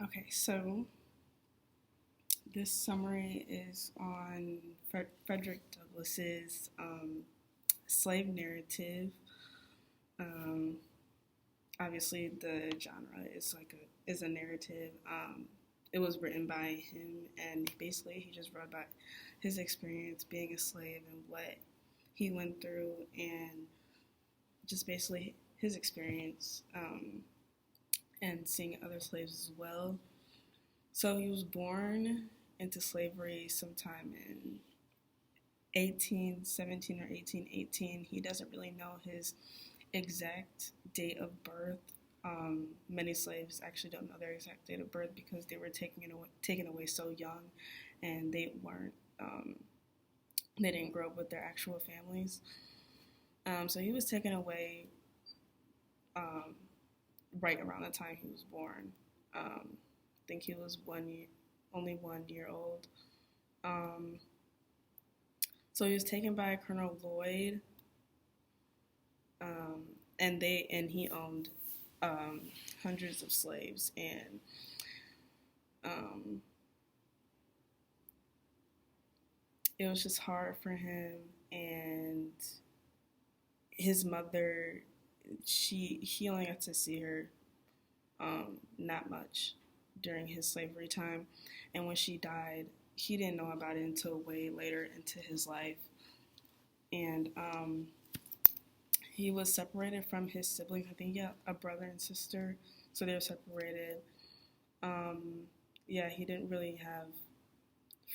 Okay, so this summary is on Frederick Douglass's slave narrative. Um, Obviously, the genre is a narrative. It was written by him, and basically he just wrote about his experience being a slave and what he went through, and just basically his experience and seeing other slaves as well. So he was born into slavery sometime in 1817 or 1818. He doesn't really know his exact date of birth. Many slaves actually don't know their exact date of birth because they were taken away so young, and they didn't grow up with their actual families. So he was taken away um, right around the time he was born. I think he was only 1 year old. Um, so he was taken by Colonel Lloyd, um, and he owned um, hundreds of slaves, and um, it was just hard for him. And his mother, he only got to see her not much during his slavery time, and when she died, he didn't know about it until way later into his life. And he was separated from his siblings. I think he had a brother and sister, so they were separated. Um, yeah, he didn't really have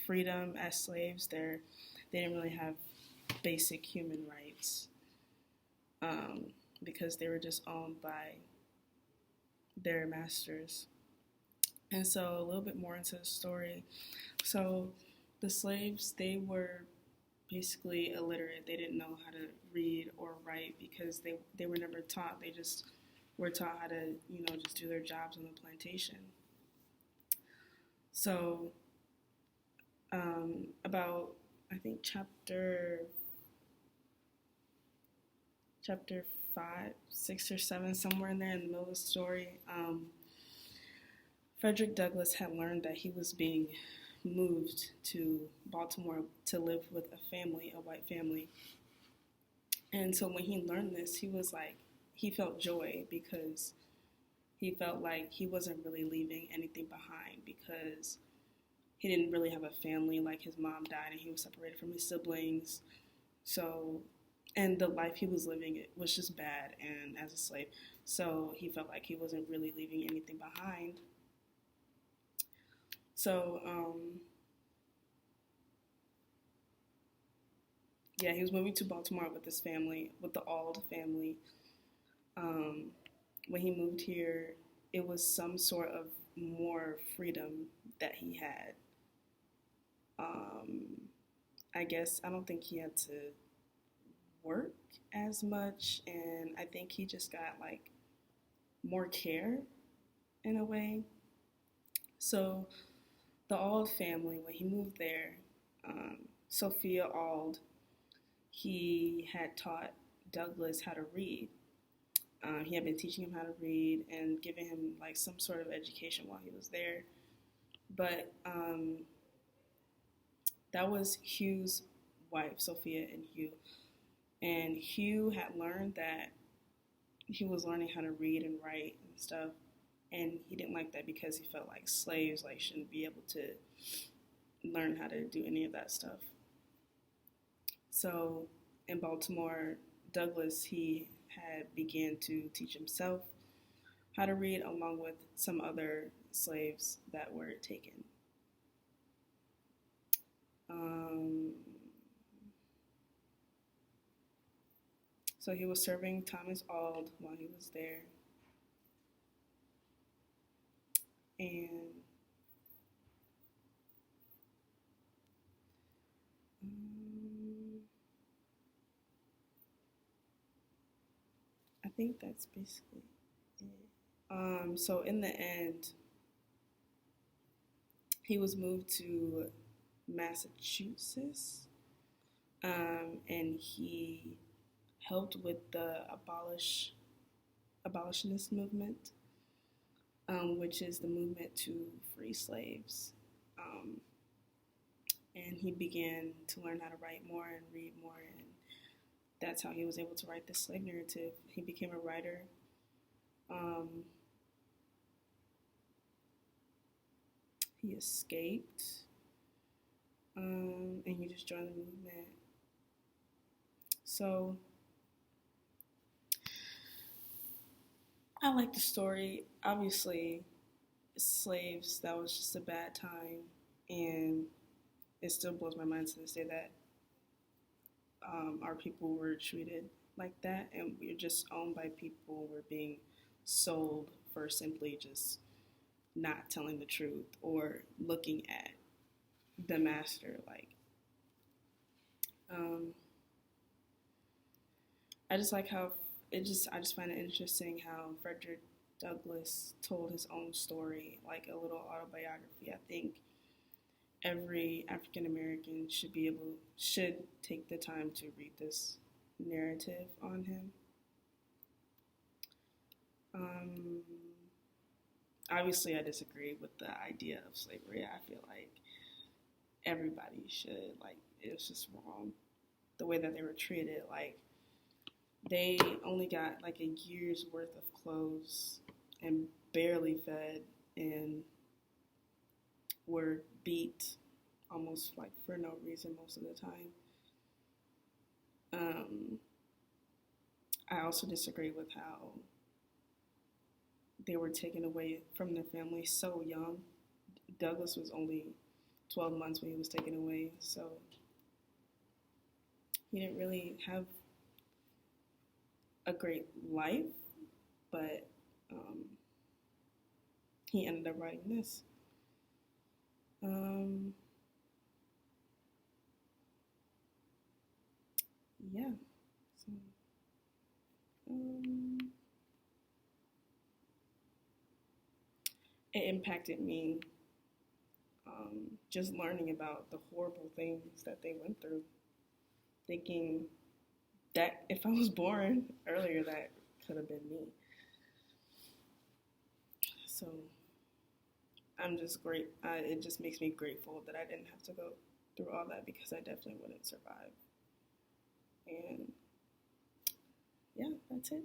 freedom as slaves. They didn't really have basic human rights um, because they were just owned by their masters. And so, a little bit more into the story. So, the slaves, they were basically illiterate. They didn't know how to read or write because they were never taught. They just were taught how to, just do their jobs on the plantation. So, about, I think, chapter 5, 6, or 7, somewhere in there in the middle of the story, Frederick Douglass had learned that he was being moved to Baltimore to live with a white family. And so when he learned this, he felt joy because he felt like he wasn't really leaving anything behind because he didn't really have a family. Like, his mom died and he was separated from his siblings. So, and the life he was living, it was just bad and as a slave. So he felt like he wasn't really leaving anything behind. So, yeah, he was moving to Baltimore with his family, with the Auld family. Um, when he moved here, it was some sort of more freedom that he had. Um, I guess I don't think he had to work as much, and I think he just got like more care in a way. So the Auld family, when he moved there, Sophia Auld, he had taught Douglass how to read. He had been teaching him how to read and giving him like some sort of education while he was there. But that was Hugh's wife, Sophia and Hugh. And Hugh had learned that he was learning how to read and write and stuff. And he didn't like that because he felt like slaves shouldn't be able to learn how to do any of that stuff. So in Baltimore, Douglass, he had began to teach himself how to read along with some other slaves that were taken. Um, so he was serving Thomas Auld while he was there. And I think that's basically it. So in the end, he was moved to Massachusetts, and he helped with the abolitionist movement. which is the movement to free slaves. Um, and he began to learn how to write more and read more, and that's how he was able to write the slave narrative. He became a writer. Um, he escaped, and he just joined the movement. So I like the story. Obviously, slaves, that was just a bad time, and it still blows my mind to this day that our people were treated like that, and we are just owned by people. We're being sold for simply just not telling the truth or looking at the master. Like, um, I just like how I just find it interesting how Frederick Douglass told his own story, like a little autobiography. I think every African American should take the time to read this narrative on him. Um, Obviously, I disagree with the idea of slavery. I feel like everybody should. Like, it was just wrong the way that they were treated. Like, they only got like a year's worth of clothes and barely fed, and were beat almost like for no reason most of the time. Um, I also disagree with how they were taken away from their family so young. Douglass was only 12 months when he was taken away, so he didn't really have a great life, but he ended up writing this. Um, yeah, so um, it impacted me just learning about the horrible things that they went through, thinking that if I was born earlier, that could have been me. So I'm just great. It just makes me grateful that I didn't have to go through all that because I definitely wouldn't survive. And yeah, that's it.